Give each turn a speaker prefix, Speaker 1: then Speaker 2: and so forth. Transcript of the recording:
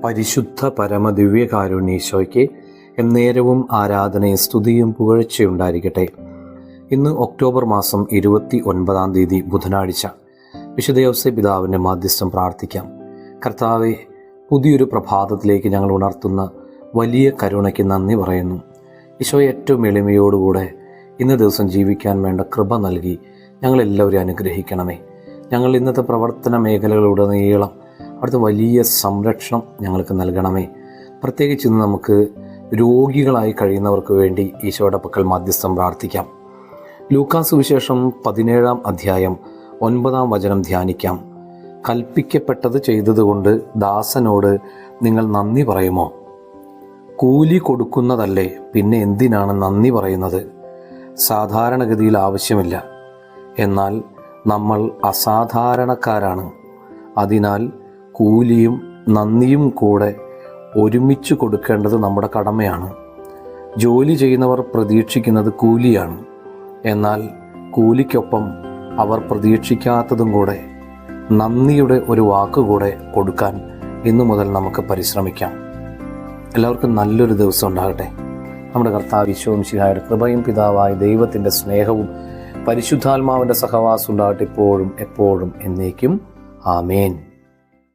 Speaker 1: പരിശുദ്ധ പരമദിവ്യകാരുണ്യീശോയ്ക്ക് എന്നേരവും ആരാധനയും സ്തുതിയും പുകഴ്ചയുണ്ടായിരിക്കട്ടെ. ഇന്ന് ഒക്ടോബർ മാസം 29 തീയതി ബുധനാഴ്ച. വിശുദ്ധ യോസേപ്പ് പിതാവിൻ്റെ മാധ്യസ്ഥം പ്രാർത്ഥിക്കാം. കർത്താവെ, പുതിയൊരു പ്രഭാതത്തിലേക്ക് ഞങ്ങൾ ഉണർത്തുന്ന വലിയ കരുണയ്ക്ക് നന്ദി പറയുന്നു. ഈശോയെ, ഏറ്റവും എളിമയോടുകൂടെ ഇന്ന ദിവസം ജീവിക്കാൻ വേണ്ട കൃപ നൽകി ഞങ്ങളെല്ലാവരും അനുഗ്രഹിക്കണമേ. ഞങ്ങൾ ഇന്നത്തെ പ്രവർത്തന മേഖലകളിലുടനീളം അവിടുത്തെ വലിയ സംരക്ഷണം ഞങ്ങൾക്ക് നൽകണമേ. പ്രത്യേകിച്ച് ഇന്ന് നമുക്ക് രോഗികളായി കഴിയുന്നവർക്ക് വേണ്ടി ഈശോയുടെ പക്കൽ മാധ്യസ്ഥം പ്രാർത്ഥിക്കാം. ലൂക്കാ സുവിശേഷം 17 അധ്യായം 9 ധ്യാനിക്കാം. കൽപ്പിക്കപ്പെട്ടത് ചെയ്തതുകൊണ്ട് ദാസനോട് നിങ്ങൾ നന്ദി പറയുമോ? കൂലി കൊടുക്കുന്നതല്ലേ, പിന്നെ എന്തിനാണ് നന്ദി പറയുന്നത്? സാധാരണഗതിയിൽ ആവശ്യമില്ല, എന്നാൽ നമ്മൾ അസാധാരണക്കാരാണ്. അതിനാൽ കൂലിയും നന്ദിയും കൂടെ ഒരുമിച്ച് കൊടുക്കേണ്ടത് നമ്മുടെ കടമയാണ്. ജോലി ചെയ്യുന്നവർ പ്രതീക്ഷിക്കുന്നത് കൂലിയാണ്, എന്നാൽ കൂലിക്കൊപ്പം അവർ പ്രതീക്ഷിക്കാത്തതും കൂടെ നന്ദിയുടെ ഒരു വാക്കുകൂടെ കൊടുക്കാൻ ഇന്നു മുതൽ നമുക്ക് പരിശ്രമിക്കാം. എല്ലാവർക്കും നല്ലൊരു ദിവസം ഉണ്ടാകട്ടെ. നമ്മുടെ കർത്താവ് ഈശോ മിശിഹായുടെ കൃപയും പിതാവായ ദൈവത്തിൻ്റെ സ്നേഹവും പരിശുദ്ധാത്മാവിൻ്റെ സഹവാസം ഉണ്ടാകട്ടെ, ഇപ്പോഴും എപ്പോഴും എന്നേക്കും. ആമേൻ.